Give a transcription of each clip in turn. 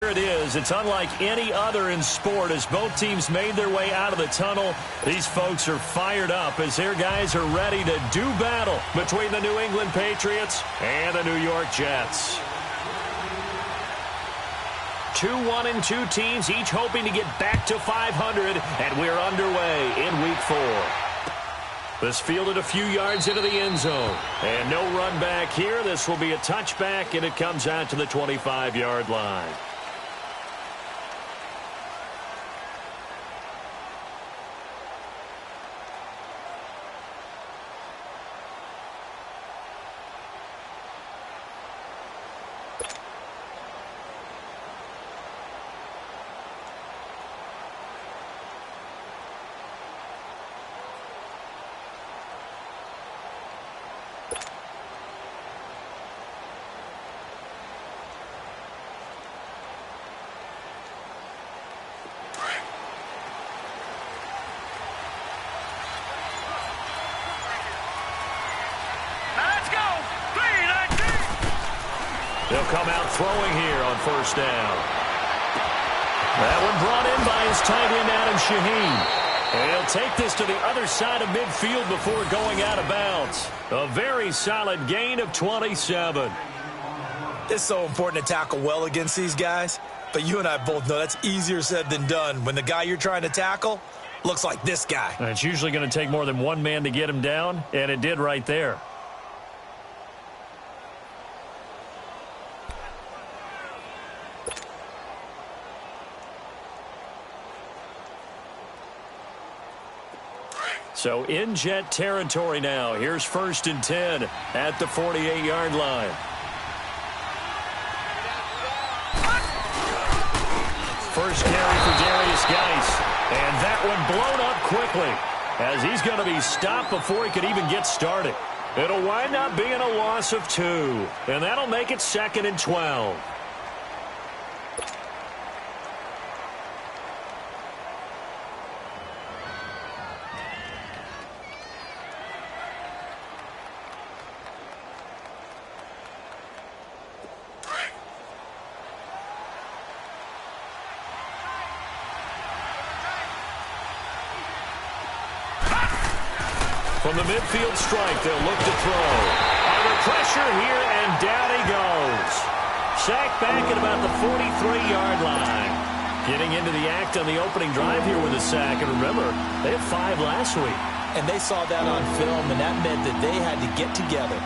Here it is. It's unlike any other in sport as both teams made their way out of the tunnel. These folks are fired up as their guys are ready to do battle between the New England Patriots and the New York Jets. 2-1-2 teams, each hoping to get back to 500, and we're underway in Week 4. This fielded a few yards into the end zone, and no run back here. This will be a touchback, and it comes out to the 25-yard line. They'll come out throwing here on first down. That one brought in by his tight end, Adam Shaheen. And he'll take this to the other side of midfield before going out of bounds. A very solid gain of 27. It's so important to tackle well against these guys. But you and I both know that's easier said than done when the guy you're trying to tackle looks like this guy. And it's usually going to take more than one man to get him down, and it did right there. So in Jet territory now. Here's 1st and 10 at the 48-yard line. First carry for Darius Geis. And that one blown up quickly as he's going to be stopped before he could even get started. It'll wind up being a loss of 2. And that'll make it 2nd and 12. From the midfield strike, they'll look to throw. Under pressure here, and down he goes. Sacked back at about the 43-yard line. Getting into the act on the opening drive here with a sack. And remember, they had 5 last week. And they saw that on film, and that meant that they had to get together.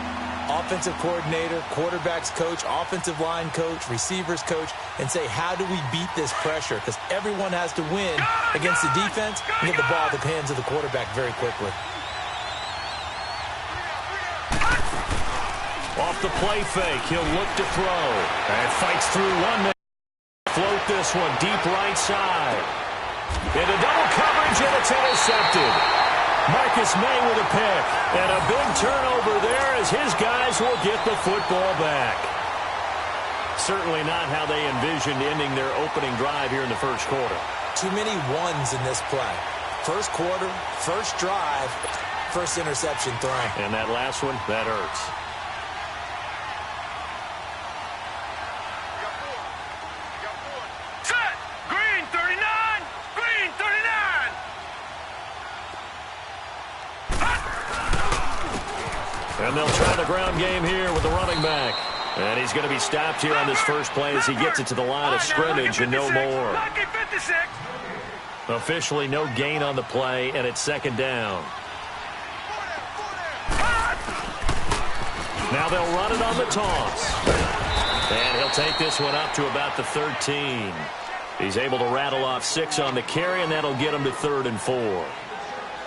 Offensive coordinator, quarterback's coach, offensive line coach, receivers coach, and say, how do we beat this pressure? Because everyone has to win against the defense and get the ball at the hands of the quarterback very quickly. Off the play fake, he'll look to throw. And fights through one man. Float this one deep right side. Into double coverage, and it's intercepted. Marcus May with a pick. And a big turnover there as his guys will get the football back. Certainly not how they envisioned ending their opening drive here in the first quarter. Too many ones in this play. First quarter, first drive, first interception thrown. And that last one, that hurts. And they'll try the ground game here with the running back. And he's going to be stopped here on this first play as he gets it to the line of scrimmage and no more. Officially no gain on the play, and it's 2nd down. Now they'll run it on the toss. And he'll take this one up to about the 13. He's able to rattle off 6 on the carry, and that'll get him to 3rd and 4.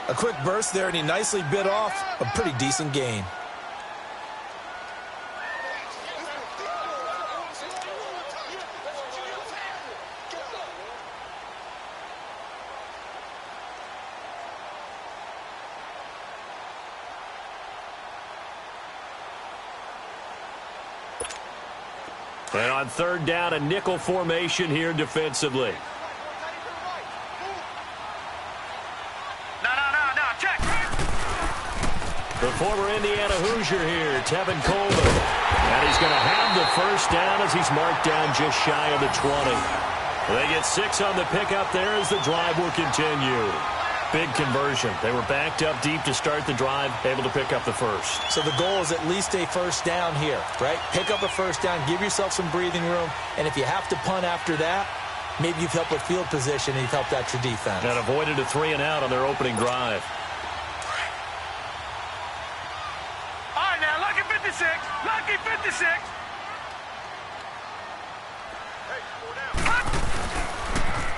A quick burst there, and he nicely bit off a pretty decent gain. And on 3rd down, a nickel formation here defensively. The former Indiana Hoosier here, Tevin Coleman. And he's going to have the first down as he's marked down just shy of the 20. They get 6 on the pickup there as the drive will continue. Big conversion. They were backed up deep to start the drive, able to pick up the first. So the goal is at least a first down here, right? Pick up a first down, give yourself some breathing room, and if you have to punt after that, maybe you've helped with field position and you've helped out your defense. And avoided a 3-and-out on their opening drive. All right, now, lucky 56. Lucky 56.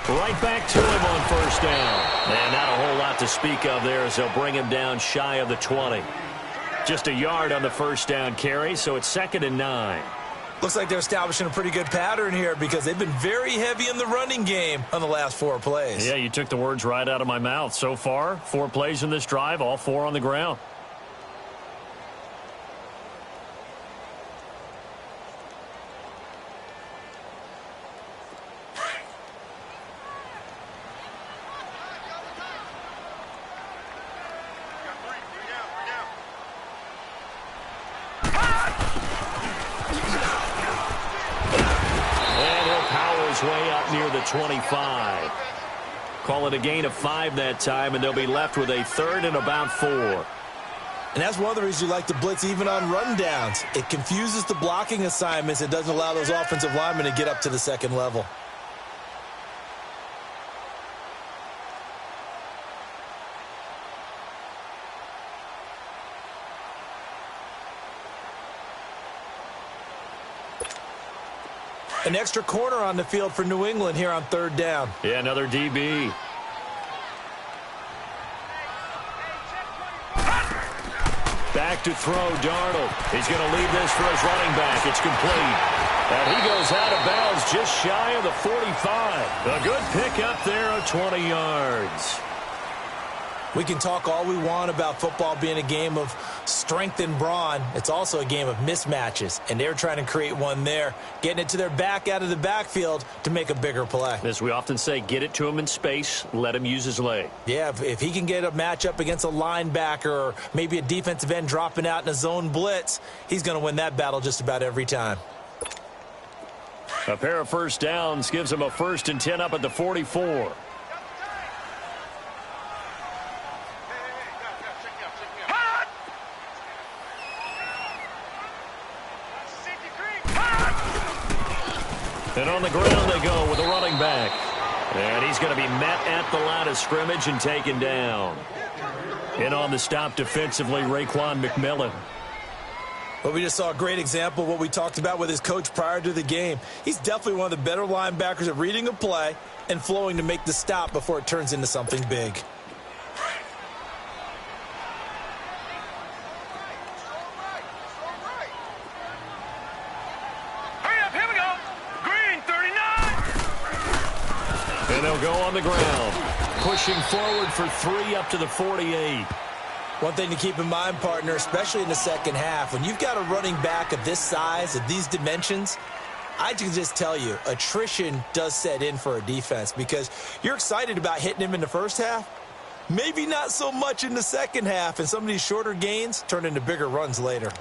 Right back to him on first down. And not a whole lot to speak of there as they'll bring him down shy of the 20. Just a yard on the first down carry, so it's 2nd and 9. Looks like they're establishing a pretty good pattern here because they've been very heavy in the running game on the last 4 plays. Yeah, you took the words right out of my mouth. So far, 4 plays in this drive, all 4 on the ground. Way up near the 25. Call it a gain of 5 that time, and they'll be left with a 3rd and about 4. And that's one of the reasons you like to blitz even on rundowns. It confuses the blocking assignments. It doesn't allow those offensive linemen to get up to the second level. An extra corner on the field for New England here on 3rd down. Yeah, another DB. Back to throw, Darnold. He's going to leave this for his running back. It's complete. And he goes out of bounds just shy of the 45. A good pickup there of 20 yards. We can talk all we want about football being a game of strength and brawn. It's also a game of mismatches, and they're trying to create one there, getting it to their back out of the backfield to make a bigger play. As we often say, get it to him in space, let him use his leg. Yeah, if he can get a matchup against a linebacker or maybe a defensive end dropping out in a zone blitz, he's going to win that battle just about every time. A pair of first downs gives him a 1st and 10 up at the 44. And on the ground they go with a running back. And he's going to be met at the line of scrimmage and taken down. And on the stop defensively, Raekwon McMillan. But we just saw a great example of what we talked about with his coach prior to the game. He's definitely one of the better linebackers at reading a play and flowing to make the stop before it turns into something big. And they'll go on the ground, pushing forward for 3 up to the 48. One thing to keep in mind, partner, especially in the second half, when you've got a running back of this size, of these dimensions, I can just tell you, attrition does set in for a defense because you're excited about hitting him in the first half, maybe not so much in the second half, and some of these shorter gains turn into bigger runs later.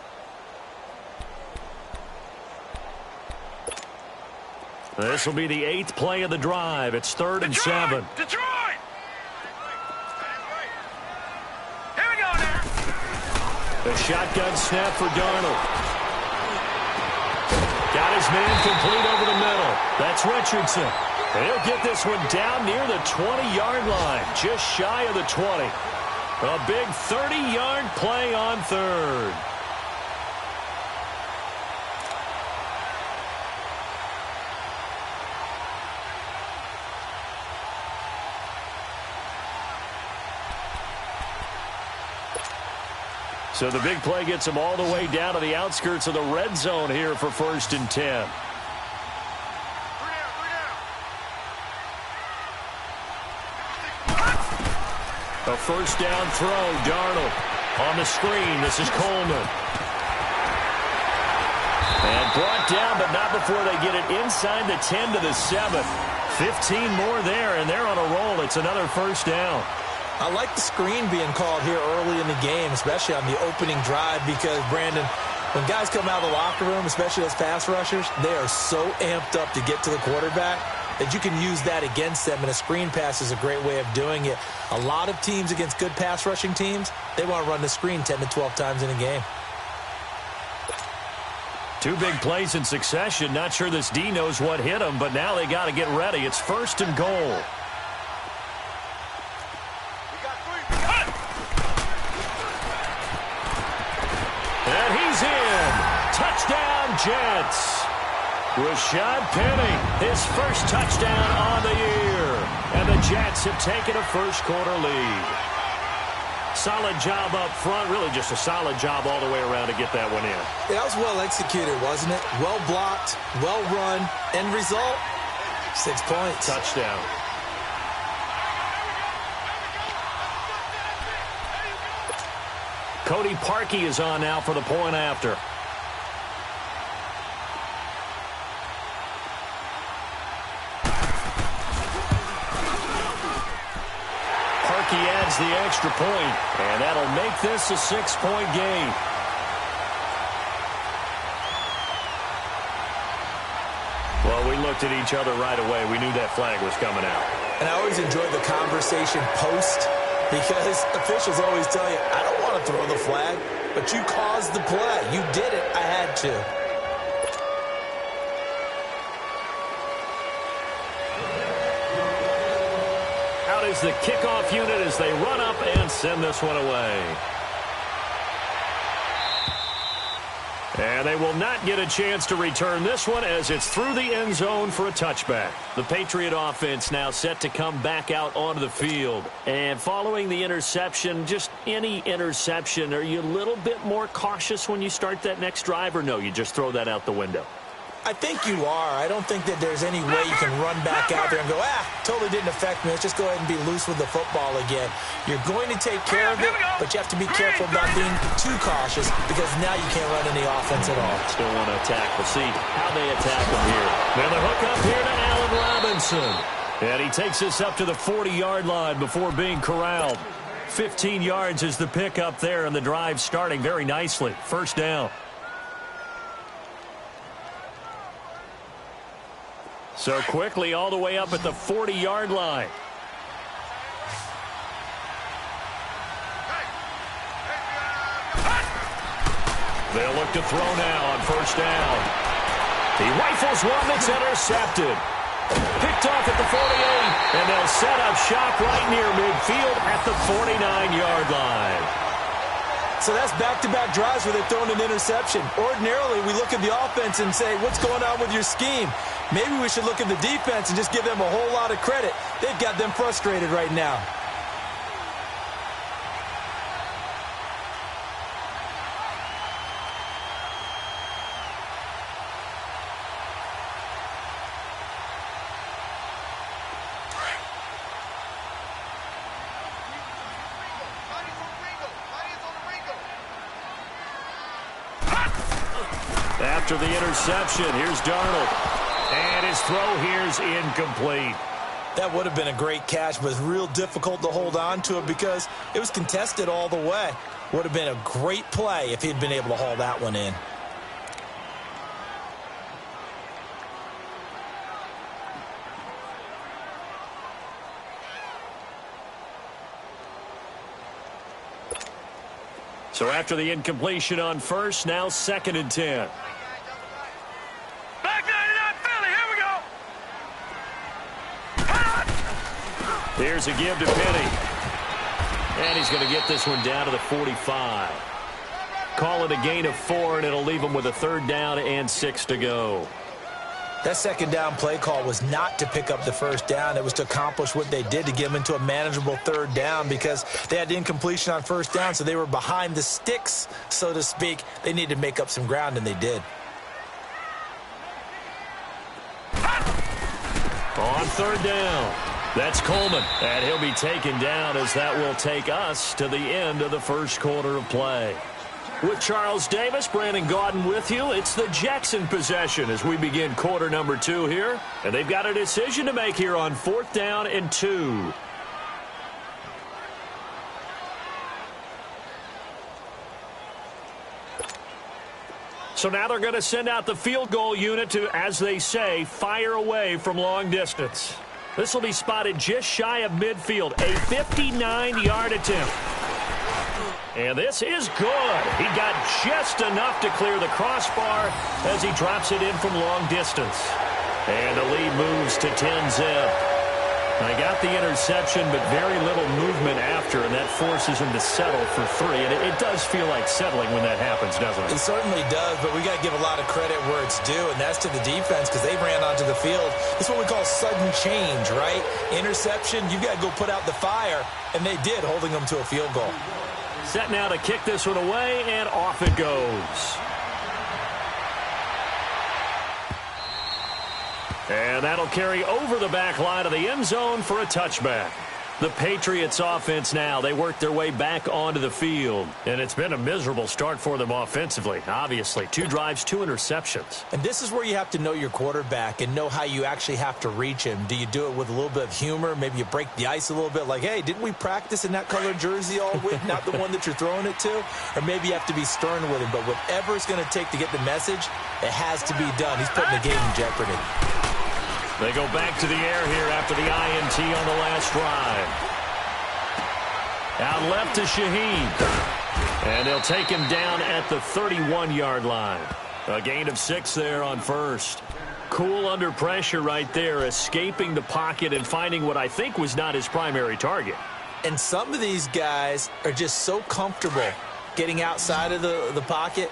This will be the 8th play of the drive. It's 3rd and 7. Detroit! Here we go now. The shotgun snap for Darnold. Got his man complete over the middle. That's Richardson. And he'll get this one down near the 20-yard line, just shy of the 20. A big 30-yard play on 3rd. So the big play gets him all the way down to the outskirts of the red zone here for 1st and 10. A first down throw, Darnold. On the screen, this is Coleman. And brought down, but not before they get it inside the 10 to the 7. 15 more there, and they're on a roll. It's another first down. I like the screen being called here early in the game, especially on the opening drive, because, Brandon, When guys come out of the locker room, especially as pass rushers, they are so amped up to get to the quarterback that you can use that against them, and a screen pass is a great way of doing it. A lot of teams against good pass rushing teams, they want to run the screen 10 to 12 times in a game. Two big plays in succession. Not sure this D knows what hit him, but now they got to get ready. It's 1st and goal. And he's in. Touchdown, Jets. Rashad Penny, his first touchdown on the year. And the Jets have taken a first-quarter lead. Solid job up front. Really just a solid job all the way around to get that one in. That was well executed, wasn't it? Well blocked, well run. End result, 6 points. Touchdown. Cody Parkey is on now for the point after. Parkey adds the extra point, and that'll make this a 6-point game. Well, we looked at each other right away. We knew that flag was coming out. And I always enjoy the conversation post, because officials always tell you, I don't want to throw the flag, but you caused the play. You did it. I had to. Out is the kickoff unit as they run up and send this one away. And they will not get a chance to return this one as it's through the end zone for a touchback. The Patriot offense now set to come back out onto the field. And following the interception, just any interception, are you a little bit more cautious when you start that next drive, or no, you just throw that out the window? I think you are. I don't think that there's any way you can run back out there and go, totally didn't affect me. Let's just go ahead and be loose with the football again. You're going to take care of it, but you have to be careful about being too cautious, because now you can't run any offense at all. Still want to attack. We'll see how they attack them here. Now the hook up here to Allen Robinson. And he takes this up to the 40-yard line before being corralled. 15 yards is the pickup there, and the drive starting very nicely. First down. So quickly all the way up at the 40-yard line. They'll look to throw now on first down. He rifles one that's intercepted. Picked off at the 48, and they'll set up shop right near midfield at the 49-yard line. So that's back-to-back drives where they've thrown an interception. Ordinarily, we look at the offense and say, what's going on with your scheme? Maybe we should look at the defense and just give them a whole lot of credit. They've got them frustrated right now. After the interception, here's Darnold. And his throw here's incomplete. That would have been a great catch, but it's real difficult to hold on to it because it was contested all the way. Would have been a great play if he'd been able to haul that one in. So after the incompletion on first, now 2nd and 10. Back 99 Philly, here we go. Here's a give to Penny. And he's going to get this one down to the 45. Call it a gain of 4, and it'll leave him with a 3rd down and 6 to go. That 2nd down play call was not to pick up the 1st down. It was to accomplish what they did, to get them into a manageable 3rd down, because they had the incompletion on 1st down, so they were behind the sticks, so to speak. They needed to make up some ground, and they did. On 3rd down, that's Coleman, and he'll be taken down as that will take us to the end of the first quarter of play. With Charles Davis, Brandon Gaudin with you. It's the Jets in possession as we begin quarter number 2 here. And they've got a decision to make here on 4th down and 2. So now they're going to send out the field goal unit to, as they say, fire away from long distance. This will be spotted just shy of midfield, a 59-yard attempt. And this is good. He got just enough to clear the crossbar as he drops it in from long distance. And the lead moves to 10-zip. I got the interception, but very little movement after, and that forces him to settle for 3. And it does feel like settling when that happens, doesn't it? It certainly does, but we got to give a lot of credit where it's due, and that's to the defense because they ran onto the field. It's what we call sudden change, right? Interception, you got to go put out the fire, and they did, holding them to a field goal. Set now to kick this one away, and off it goes. And that'll carry over the back line of the end zone for a touchback. The Patriots offense now, they work their way back onto the field. And it's been a miserable start for them offensively, obviously. 2 drives, 2 interceptions. And this is where you have to know your quarterback and know how you actually have to reach him. Do you do it with a little bit of humor? Maybe you break the ice a little bit like, hey, didn't we practice in that color jersey all week, not the one that you're throwing it to? Or maybe you have to be stern with him. But whatever it's going to take to get the message, it has to be done. He's putting the game in jeopardy. They go back to the air here after the INT on the last drive. Out left to Shaheed. And they'll take him down at the 31-yard line. A gain of 6 there on first. Cool under pressure right there, escaping the pocket and finding what I think was not his primary target. And some of these guys are just so comfortable getting outside of the pocket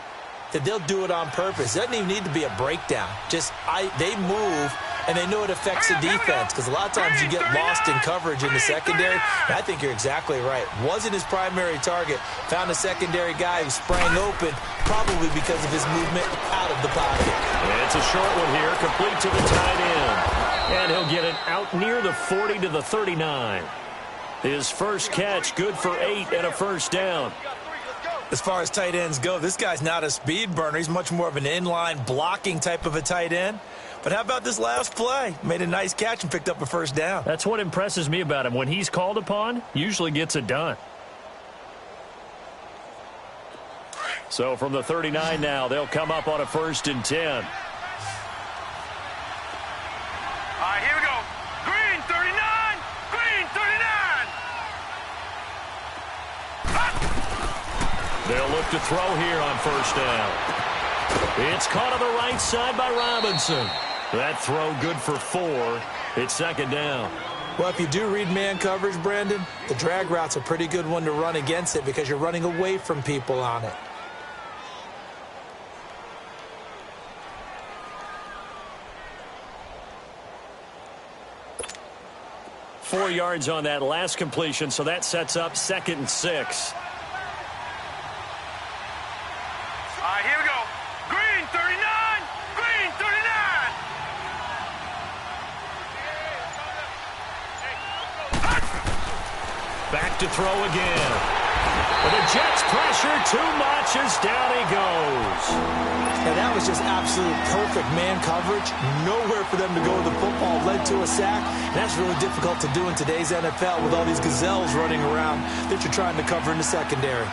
that they'll do it on purpose. It doesn't even need to be a breakdown. They move, and they know it affects the defense because a lot of times you get lost in coverage in the secondary. And I think you're exactly right. Wasn't his primary target. Found a secondary guy who sprang open, probably because of his movement out of the pocket. And it's a short one here, complete to the tight end. And he'll get it out near the 40 to the 39. His first catch, good for 8 and a first down. As far as tight ends go, this guy's not a speed burner. He's much more of an inline blocking type of a tight end. But how about this last play? Made a nice catch and picked up a first down. That's what impresses me about him. When he's called upon, usually gets it done. So from the 39 now, they'll come up on a 1st and 10. All right, here we go. Green 39. Green 39. They'll look to throw here on 1st down. It's caught on the right side by Robinson. That throw good for 4. It's 2nd down. Well, if you do read man coverage, Brandon, the drag route's a pretty good one to run against it because you're running away from people on it. Four yards on that last completion, so that sets up 2nd and 6. All right, here we go. Green 39. Green 39. Back to throw again. But the Jets pressure too much as down he goes. And that was just absolute perfect man coverage. Nowhere for them to go with the football. Led to a sack. And that's really difficult to do in today's NFL with all these gazelles running around that you're trying to cover in the secondary.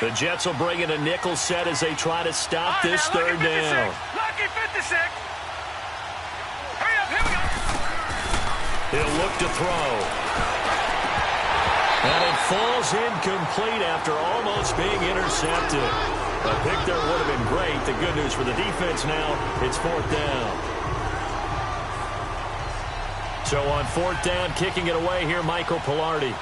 The Jets will bring in a nickel set as they try to stop this 3rd down. Lucky 56. Hurry up, here we go. He'll look to throw. And it falls incomplete after almost being intercepted. A pick there would have been great. The good news for the defense now, it's 4th down. So on 4th down, kicking it away here, Michael Pilardi.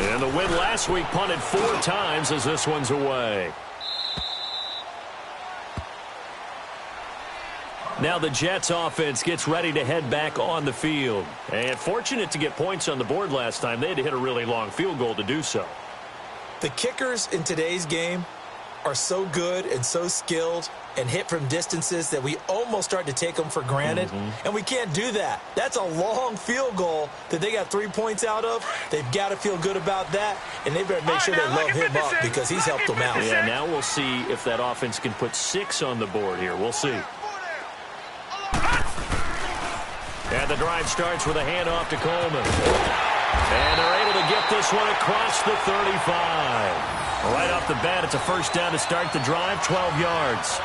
And the win last week punted 4 times as this one's away. Now the Jets offense gets ready to head back on the field. And fortunate to get points on the board last time. They had to hit a really long field goal to do so. The kickers in today's game are so good and so skilled, and hit from distances that we almost start to take them for granted, and we can't do that. That's a long field goal that they got 3 points out of. They've got to feel good about that, and they better make sure they love him up because he's helped them out. Yeah, now we'll see if that offense can put 6 on the board here. We'll see. And the drive starts with a handoff to Coleman. And they're able to get this one across the 35. Right off the bat, it's a first down to start the drive, 12 yards.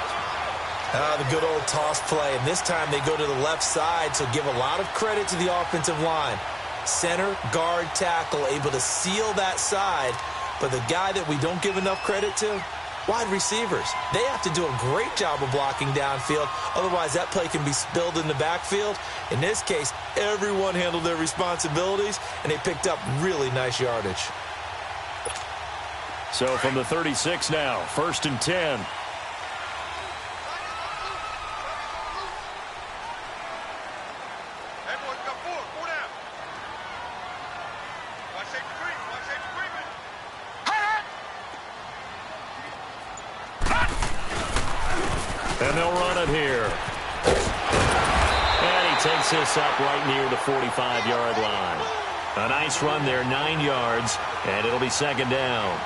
The good old toss play, and this time they go to the left side, so give a lot of credit to the offensive line. Center, guard, tackle, able to seal that side, but the guy that we don't give enough credit to, wide receivers. They have to do a great job of blocking downfield, otherwise that play can be spilled in the backfield. In this case, everyone handled their responsibilities, and they picked up really nice yardage. So from the 36 now, 1st and 10. And they'll run it here. And he takes this up right near the 45-yard line. A nice run there, 9 yards, and it'll be 2nd down.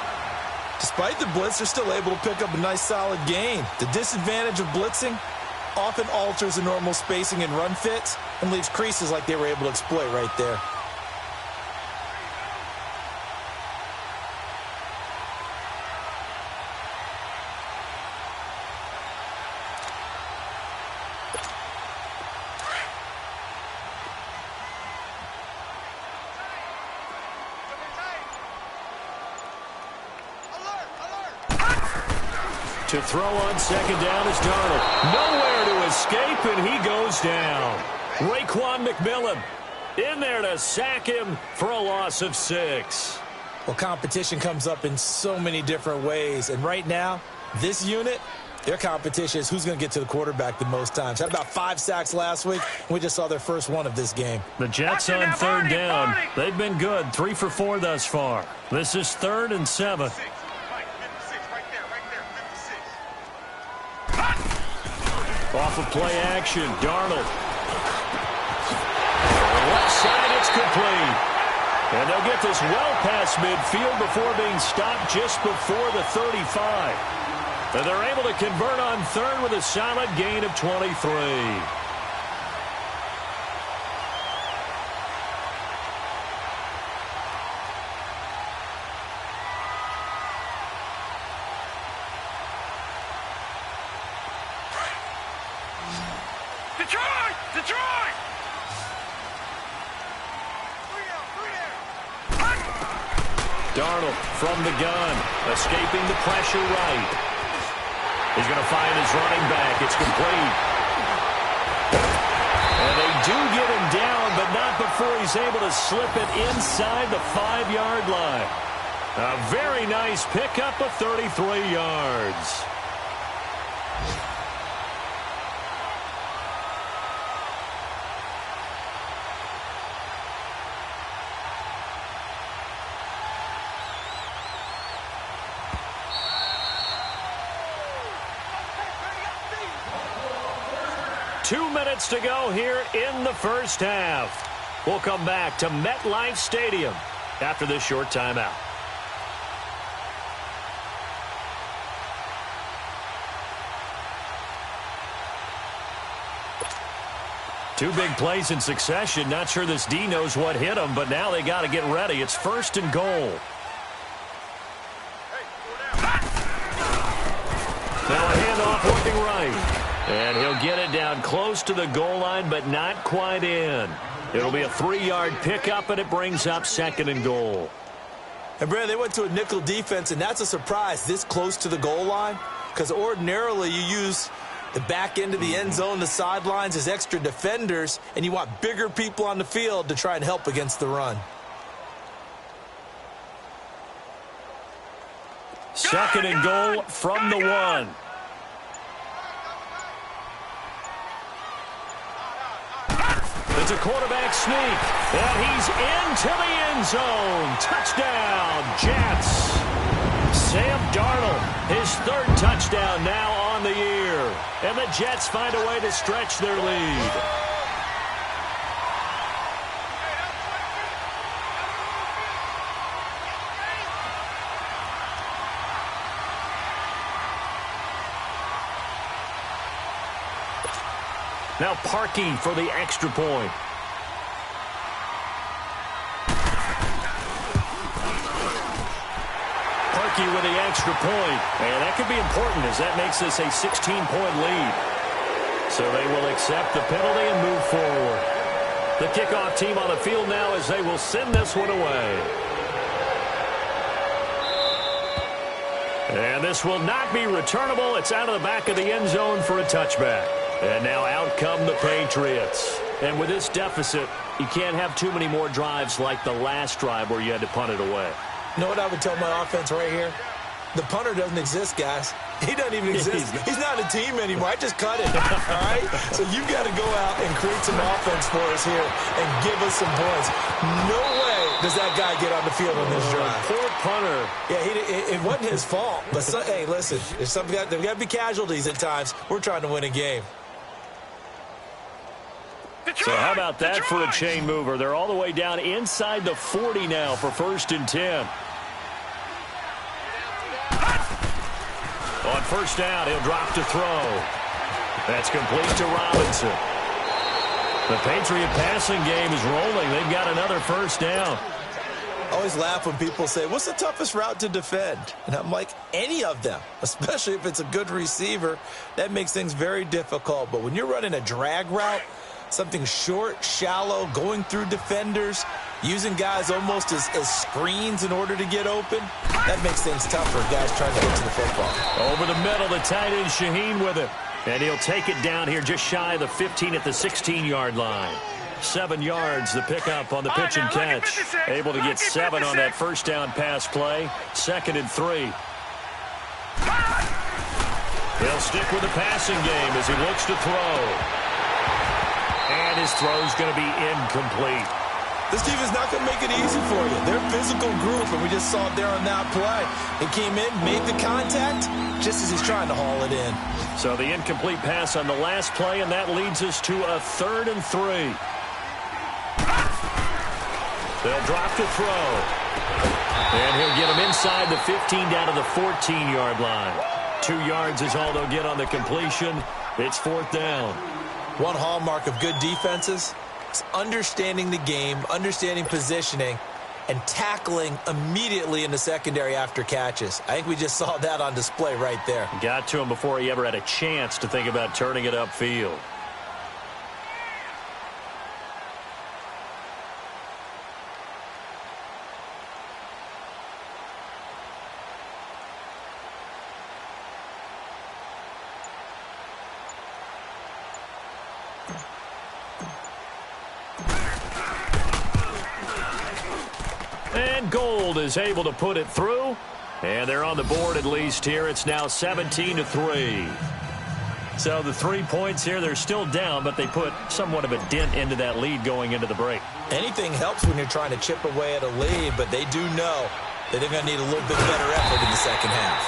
Despite the blitz, they're still able to pick up a nice solid gain. The disadvantage of blitzing often alters the normal spacing and run fits and leaves creases like they were able to exploit right there. To throw on 2nd down is Darnold. Nowhere to escape, and he goes down. Raekwon McMillan in there to sack him for a loss of 6. Well, competition comes up in so many different ways, and right now, this unit, their competition is who's going to get to the quarterback the most times. Had about 5 sacks last week, and we just saw their first one of this game. The Jets on 3rd down. They've been good, 3 for 4 thus far. This is 3rd and 7. Off of play action, Darnold. Left side, it's complete. And they'll get this well past midfield before being stopped just before the 35. And they're able to convert on 3rd with a solid gain of 23. Detroit! Darnold from the gun, escaping the pressure right. He's going to find his running back. It's complete. And they do get him down, but not before he's able to slip it inside the 5-yard line. A very nice pickup of 33 yards. Two minutes to go here in the first half. We'll come back to MetLife Stadium after this short timeout. Two big plays in succession. Not sure this D knows what hit him, but now they got to get ready. It's 1st and goal. Now a handoff looking right. And he'll get it down close to the goal line, but not quite in. It'll be a 3-yard pickup, and it brings up 2nd and goal. And, Brad, they went to a nickel defense, and that's a surprise this close to the goal line, because ordinarily you use the back end of the end zone, the sidelines as extra defenders, and you want bigger people on the field to try and help against the run. 2nd and goal from the 1. It's a quarterback sneak, and he's into the end zone. Touchdown, Jets. Sam Darnold, his third touchdown now on the year. And the Jets find a way to stretch their lead. Now Parkey for the extra point. Parkey with the extra point. And that could be important as that makes this a 16-point lead. So they will accept the penalty and move forward. The kickoff team on the field now as they will send this one away. And this will not be returnable. It's out of the back of the end zone for a touchback. And now out come the Patriots. And with this deficit, you can't have too many more drives like the last drive where you had to punt it away. You know what I would tell my offense right here? The punter doesn't exist, guys. He doesn't even exist. He's not a team anymore. I just cut it, all right? So you've got to go out and create some offense for us here and give us some points. No way does that guy get on the field on this drive. Poor punter. Yeah, it wasn't his fault. But, hey, listen, there's got to be casualties at times. We're trying to win a game. So how about that for a chain mover? They're all the way down inside the 40 now for 1st and 10. On first down, he'll drop to throw. That's complete to Robinson. The Patriot passing game is rolling. They've got another first down. I always laugh when people say, what's the toughest route to defend? And I'm like, any of them, especially if it's a good receiver. That makes things very difficult. But when you're running a drag route, something short, shallow, going through defenders, using guys almost as screens in order to get open, that makes things tougher, guys trying to get to the football. Over the middle, the tight end Shaheen with it. And he'll take it down here just shy of the 15 at the 16-yard line. 7 yards, the pickup on the pitch and catch. Able to get 7 on that first down pass play. 2nd and 3. He'll stick with the passing game as he looks to throw. And his throw's going to be incomplete. This team is not going to make it easy for you. They're a physical group, and we just saw it there on that play. He came in, made the contact, just as he's trying to haul it in. So the incomplete pass on the last play, and that leads us to a 3rd and 3. They'll drop to throw. And he'll get him inside the 15 down to the 14-yard line. 2 yards is all they'll get on the completion. It's 4th down. One hallmark of good defenses is understanding the game, understanding positioning, and tackling immediately in the secondary after catches. I think we just saw that on display right there. Got to him before he ever had a chance to think about turning it upfield. And Gold is able to put it through. And they're on the board at least here. It's now 17-3. So the 3 points here, they're still down, but they put somewhat of a dent into that lead going into the break. Anything helps when you're trying to chip away at a lead, but they do know that they're going to need a little bit better effort in the second half.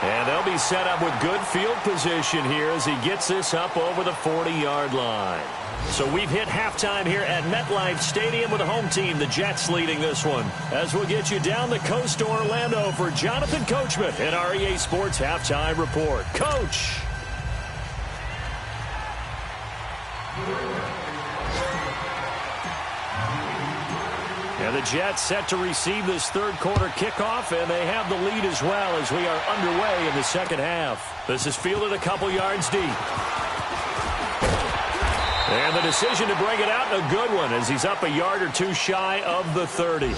And they'll be set up with good field position here as he gets this up over the 40-yard line. So we've hit halftime here at MetLife Stadium with the home team, the Jets, leading this one. As we'll get you down the coast to Orlando for Jonathan Coachman in our EA Sports Halftime Report. Coach! And the Jets set to receive this third quarter kickoff, and they have the lead as well as we are underway in the second half. This is fielded a couple yards deep. And the decision to bring it out, a good one, as he's up a yard or two shy of the 30.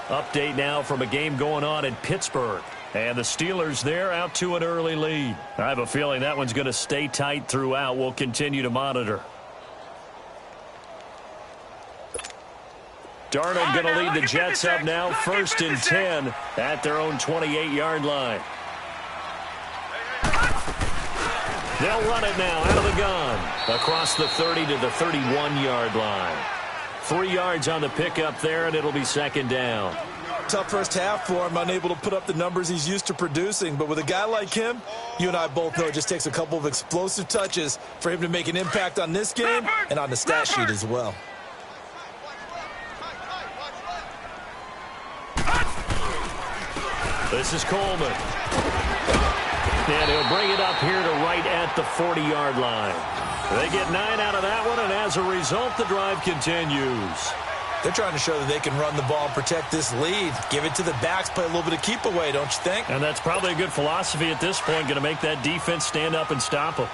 Update now from a game going on in Pittsburgh. And the Steelers there out to an early lead. I have a feeling that one's going to stay tight throughout. We'll continue to monitor. Darnold going to lead the Jets up now, 1st and 10 at their own 28-yard line. They'll run it now out of the gun across the 30 to the 31-yard line. 3 yards on the pickup there, and it'll be 2nd down. tough first half for him, unable to put up the numbers he's used to producing. But with a guy like him, you and I both know it just takes a couple of explosive touches for him to make an impact on this game and on the stat sheet as well. This is Coleman. And he'll bring it up here to right at the 40-yard line. They get 9 out of that one, and as a result, the drive continues. They're trying to show that they can run the ball and protect this lead. Give it to the backs, play a little bit of keep away, don't you think? And that's probably a good philosophy at this point, going to make that defense stand up and stop them.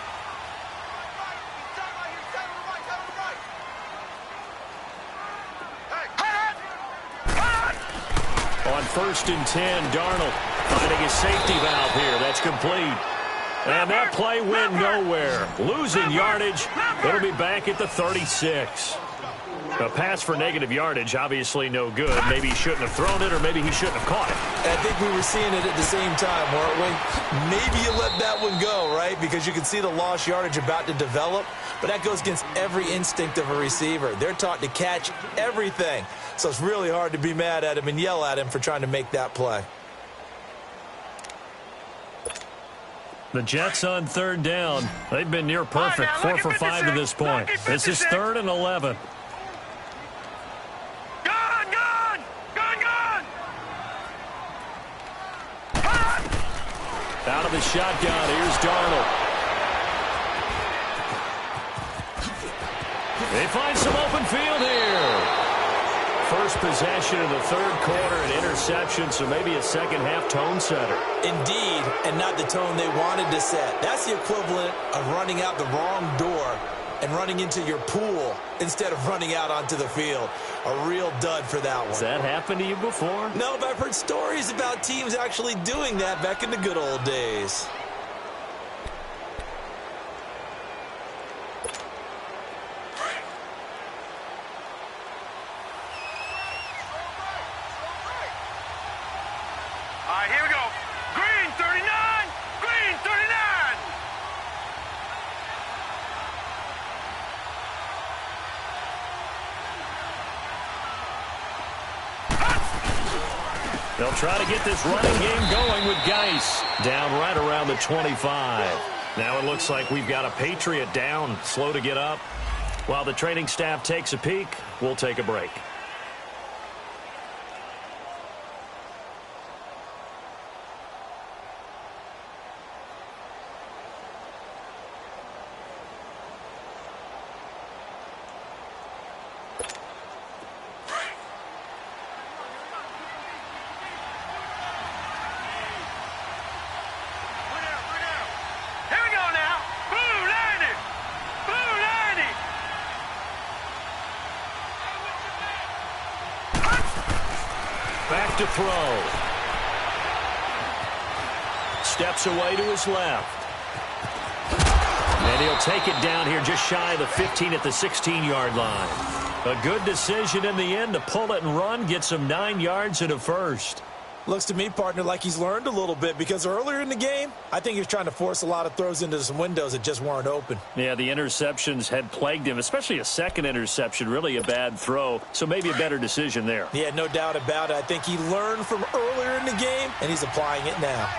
On 1st and 10, Darnold finding his safety valve here. That's complete. And that play went nowhere. Losing yardage. It'll be back at the 36. A pass for negative yardage, obviously no good. Maybe he shouldn't have thrown it, or maybe he shouldn't have caught it. I think we were seeing it at the same time, weren't we? Maybe you let that one go, right? Because you can see the lost yardage about to develop. But that goes against every instinct of a receiver. They're taught to catch everything. So it's really hard to be mad at him and yell at him for trying to make that play. The Jets on 3rd down. They've been near perfect. 4 for 5 to this point. This is 3rd and 11. Out of the shotgun, here's Darnold. They find some open field here. First possession of the 3rd quarter, an interception, so maybe a second-half tone setter. Indeed, and not the tone they wanted to set. That's the equivalent of running out the wrong door and running into your pool instead of running out onto the field. A real dud for that one. Has that happened to you before? No, but I've heard stories about teams actually doing that back in the good old days. All right, here we go. Green 39, green 39. They'll try to get this running game going with Geis. Down right around the 25. Now it looks like we've got a Patriot down, slow to get up. While the training staff takes a peek, we'll take a break. Back to throw. Steps away to his left. And he'll take it down here just shy of the 15 at the 16-yard line. A good decision in the end to pull it and run, get some 9 yards and a first. Looks to me, partner, like he's learned a little bit, because earlier in the game, I think he was trying to force a lot of throws into some windows that just weren't open. Yeah, the interceptions had plagued him, especially a second interception, really a bad throw, so maybe a better decision there. Yeah, no doubt about it. I think he learned from earlier in the game, and he's applying it now.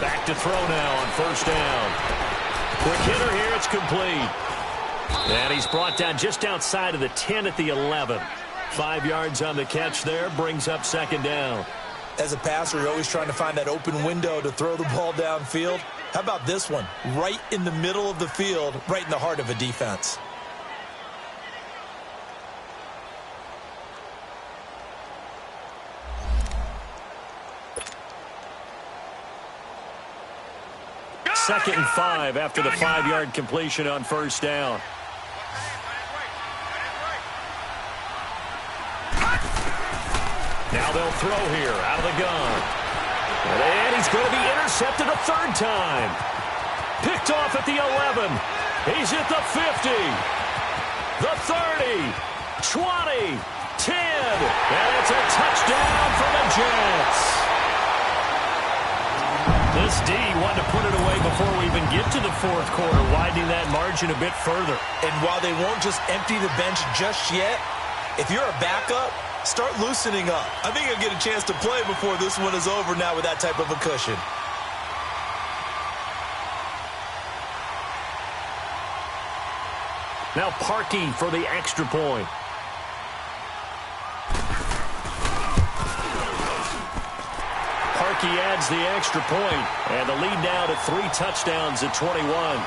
Back to throw now on 1st down. Quick hitter here, it's complete. And he's brought down just outside of the 10 at the 11. 5 yards on the catch there, brings up 2nd down. As a passer, you're always trying to find that open window to throw the ball downfield. How about this one? Right in the middle of the field, right in the heart of a defense. Second and 5 after the 5-yard completion on 1st down. Now they'll throw here out of the gun. And he's going to be intercepted a 3rd time. Picked off at the 11. He's at the 50. The 30. 20. 10. And it's a touchdown for the Jets. This D wanted to put it away before we even get to the fourth quarter, widening that margin a bit further. And while they won't just empty the bench just yet, if you're a backup, start loosening up. I think you'll get a chance to play before this one is over now with that type of a cushion. Now Parkey for the extra point. Parkey adds the extra point, and the lead now to 3 touchdowns at 21.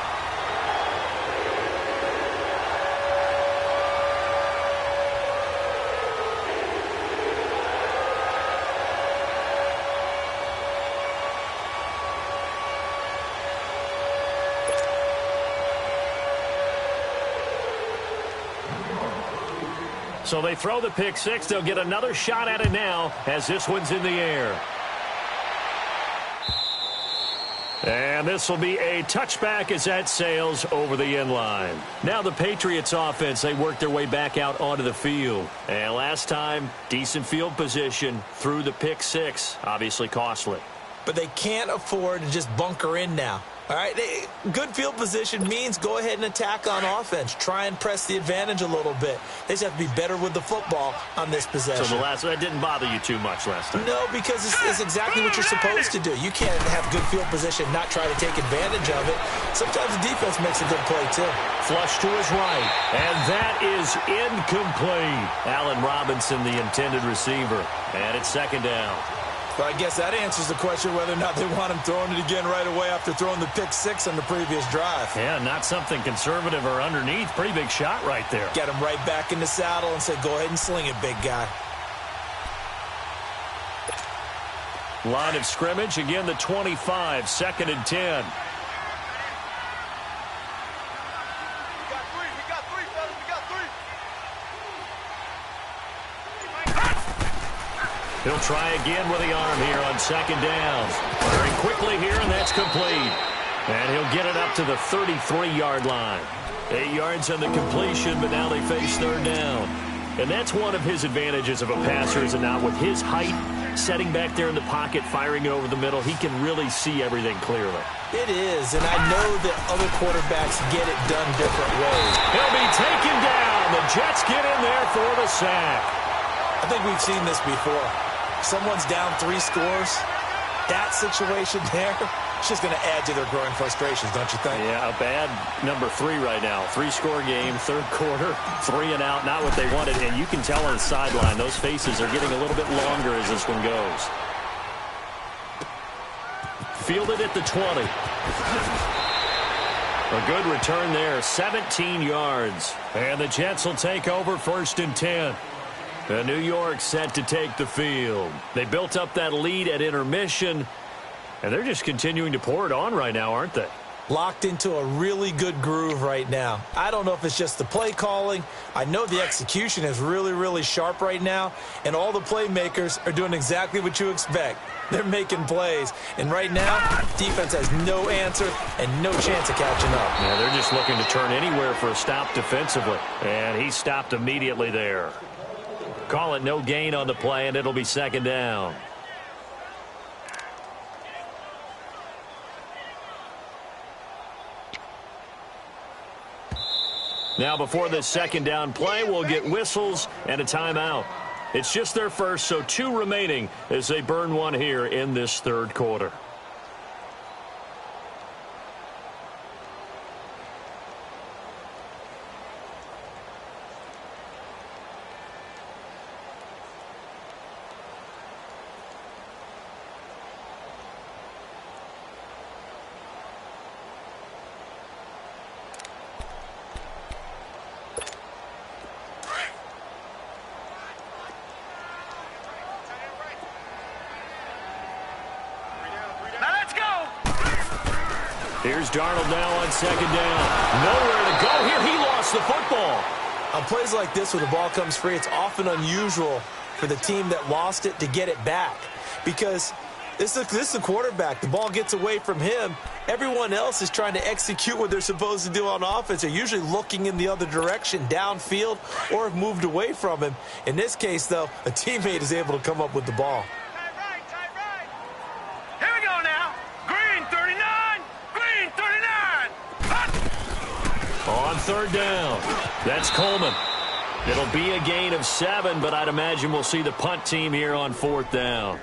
So they throw the pick six. They'll get another shot at it now as this one's in the air. And this will be a touchback as that sails over the end line. Now the Patriots offense, they work their way back out onto the field. And last time, decent field position through the pick six. Obviously costly. But they can't afford to just bunker in now. All right, good field position means go ahead and attack on offense. Try and press the advantage a little bit. They just have to be better with the football on this possession. So that didn't bother you too much last time? No, because it's exactly what you're supposed to do. You can't have good field position, not try to take advantage of it. Sometimes the defense makes a good play, too. Flush to his right, and that is incomplete. Allen Robinson, the intended receiver, and it's second down. But I guess that answers the question whether or not they want him throwing it again right away after throwing the pick six on the previous drive. Yeah, not something conservative or underneath. Pretty big shot right there. Get him right back in the saddle and say, go ahead and sling it, big guy. Line of scrimmage, again the 25, 2nd and 10. He'll try again with the arm here on 2nd down. Very quickly here, and that's complete. And he'll get it up to the 33-yard line. 8 yards on the completion, but now they face 3rd down. And that's one of his advantages of a passer, is now with his height, setting back there in the pocket, firing it over the middle, he can really see everything clearly. It is, and I know that other quarterbacks get it done different ways. He'll be taken down. The Jets get in there for the sack. I think we've seen this before. Someone's down 3 scores. That situation there, it's just going to add to their growing frustrations, don't you think? Yeah, a bad number 3 right now. 3-score game, 3rd quarter, 3 and out, not what they wanted. And you can tell on the sideline, those faces are getting a little bit longer as this one goes. Fielded at the 20. A good return there, 17 yards. And the Jets will take over 1st and 10. New York set to take the field. They built up that lead at intermission, and they're just continuing to pour it on right now, aren't they? Locked into a really good groove right now. I don't know if it's just the play calling. I know the execution is really, really sharp right now, and all the playmakers are doing exactly what you expect. They're making plays, and right now, defense has no answer and no chance of catching up. Yeah, they're just looking to turn anywhere for a stop defensively, and he stopped immediately there. Call it no gain on the play, and it'll be 2nd down. Now, before this 2nd down play, we'll get whistles and a timeout. It's just their first, so 2 remaining as they burn one here in this 3rd quarter. Here's Darnold now on 2nd down. Nowhere to go here. He lost the football. On plays like this where the ball comes free, it's often unusual for the team that lost it to get it back. Because this is the quarterback. The ball gets away from him. Everyone else is trying to execute what they're supposed to do on offense. They're usually looking in the other direction, downfield, or have moved away from him. In this case, though, a teammate is able to come up with the ball. Here we go now. Green. On third down, that's Coleman. It'll be a gain of 7, but I'd imagine we'll see the punt team here on fourth down.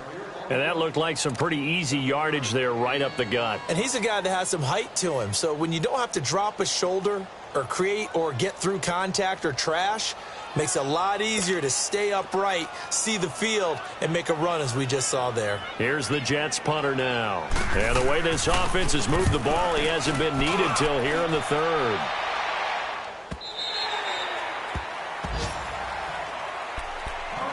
And that looked like some pretty easy yardage there right up the gut. And he's a guy that has some height to him. So when you don't have to drop a shoulder or create or get through contact or trash, makes it a lot easier to stay upright, see the field, and make a run as we just saw there. Here's the Jets punter now. And the way this offense has moved the ball, he hasn't been needed till here in the third.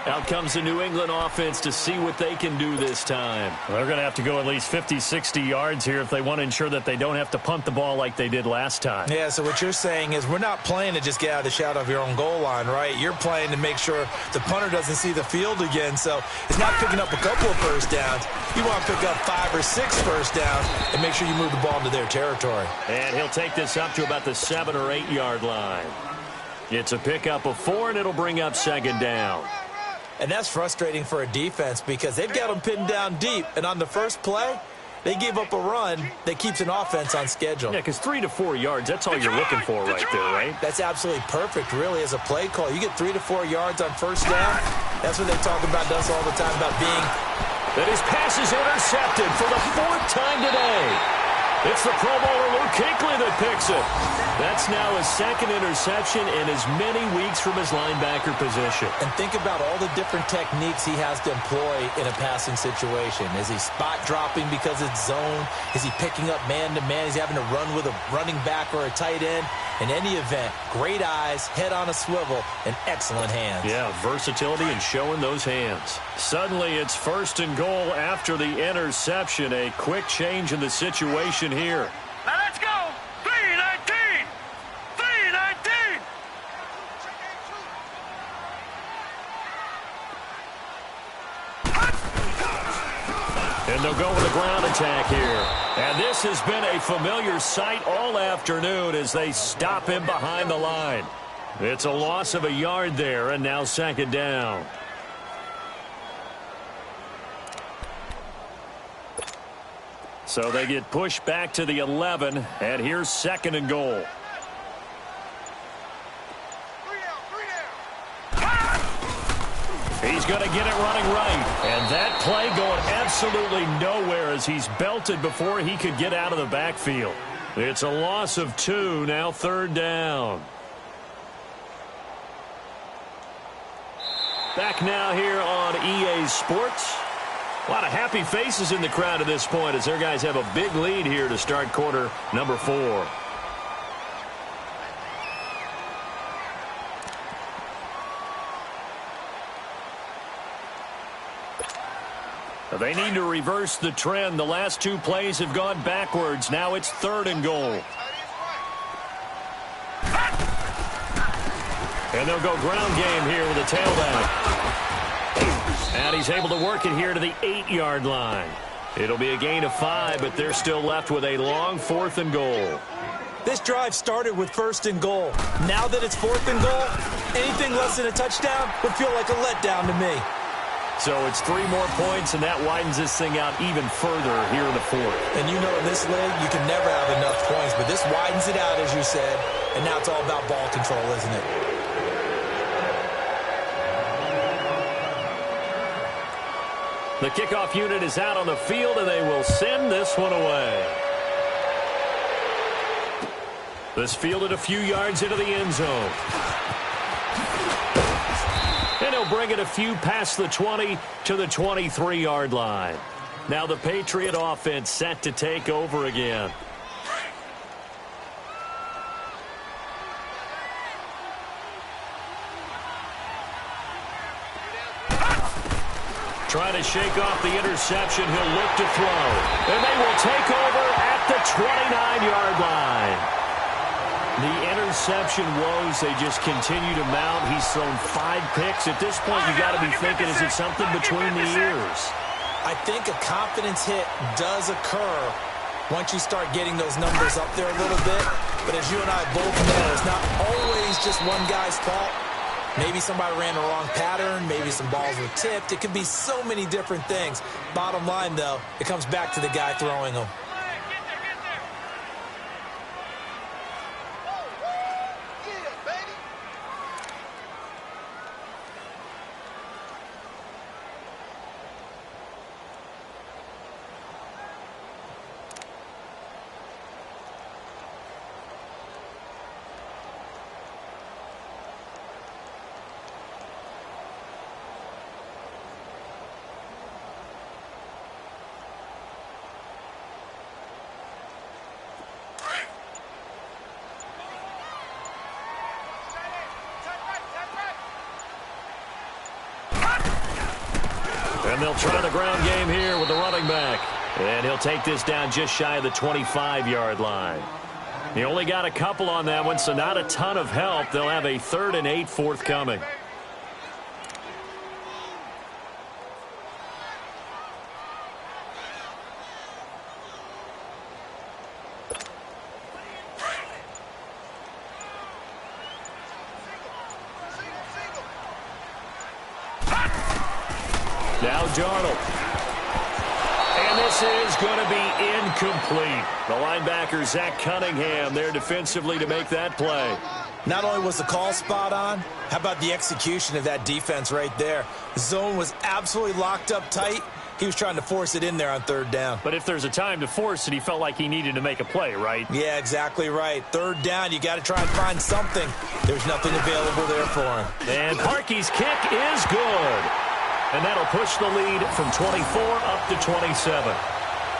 Out comes the New England offense to see what they can do this time. Well, they're going to have to go at least 50, 60 yards here if they want to ensure that they don't have to punt the ball like they did last time. Yeah, so what you're saying is we're not playing to just get out of the shadow of your own goal line, right? You're playing to make sure the punter doesn't see the field again. So it's not picking up a couple of first downs. You want to pick up 5 or 6 first downs and make sure you move the ball into their territory. And he'll take this up to about the 7 or 8 yard line. It's a pickup of 4, and it'll bring up second down. And that's frustrating for a defense because they've got them pinned down deep. And on the first play, they gave up a run that keeps an offense on schedule. Yeah, because 3 to 4 yards, that's all you're looking for right there, right? That's absolutely perfect, really, as a play call. You get 3 to 4 yards on first down. That's what they talk about us all the time, about being. That his pass is intercepted for the 4th time today. It's the Pro Bowler Luke Kuechly that picks it. That's now his 2nd interception in as many weeks from his linebacker position. And think about all the different techniques he has to employ in a passing situation. Is he spot dropping because it's zone? Is he picking up man-to-man? Is he having to run with a running back or a tight end? In any event, great eyes, head on a swivel, and excellent hands. Yeah, versatility and showing those hands. Suddenly, it's 1st and goal after the interception. A quick change in the situation here. Now let's go. 3-19. 3-19. And they'll go with a ground attack here. And this has been a familiar sight all afternoon as they stop him behind the line. It's a loss of a yard there, and now second down. So they get pushed back to the 11, and here's 2nd and goal. He's going to get it running right. And that play going absolutely nowhere as he's belted before he could get out of the backfield. It's a loss of 2, now 3rd down. Back now here on EA Sports. A lot of happy faces in the crowd at this point as their guys have a big lead here to start quarter number 4. They need to reverse the trend. The last 2 plays have gone backwards. Now it's 3rd and goal. And they'll go ground game here with a tailback. And he's able to work it here to the 8-yard line. It'll be a gain of 5, but they're still left with a long 4th and goal. This drive started with 1st and goal. Now that it's 4th and goal, anything less than a touchdown would feel like a letdown to me. So it's 3 more points, and that widens this thing out even further here in the 4th. And you know in this league, you can never have enough points, but this widens it out, as you said, and now it's all about ball control, isn't it? The kickoff unit is out on the field, and they will send this one away. This fielded a few yards into the end zone. And he'll bring it a few past the 20 to the 23-yard line. Now the Patriot offense set to take over again. Trying to shake off the interception. He'll look to throw. And they will take over at the 29-yard line. The interception woes, they just continue to mount. He's thrown 5 picks. At this point, you got to be thinking, is it something between the ears? I think a confidence hit does occur once you start getting those numbers up there a little bit. But as you and I both know, it's not always just one guy's fault. Maybe somebody ran the wrong pattern. Maybe some balls were tipped. It could be so many different things. Bottom line, though, it comes back to the guy throwing them. And they'll try the ground game here with the running back. And he'll take this down just shy of the 25-yard line. He only got a couple on that one, so not a ton of help. They'll have a 3rd and 8 forthcoming. Now Darnold. And this is going to be incomplete. The linebacker, Zach Cunningham, there defensively to make that play. Not only was the call spot on, how about the execution of that defense right there? The zone was absolutely locked up tight. He was trying to force it in there on 3rd down. But if there's a time to force it, he felt like he needed to make a play, right? Yeah, exactly right. 3rd down, you got to try and find something. There's nothing available there for him. And Parkey's kick is good. And that'll push the lead from 24 up to 27.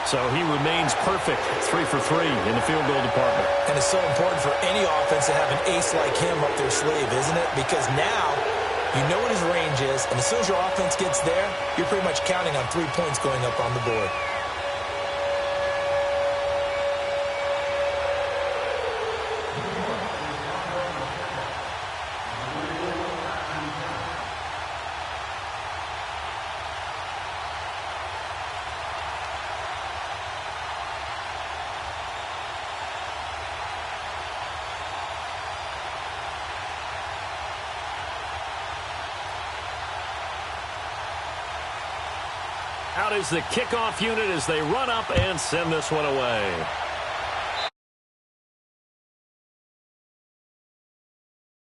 So he remains perfect, 3 for 3 in the field goal department. And it's so important for any offense to have an ace like him up their sleeve, isn't it? Because now you know what his range is, and as soon as your offense gets there, you're pretty much counting on 3 points going up on the board. Out is the kickoff unit as they run up and send this one away.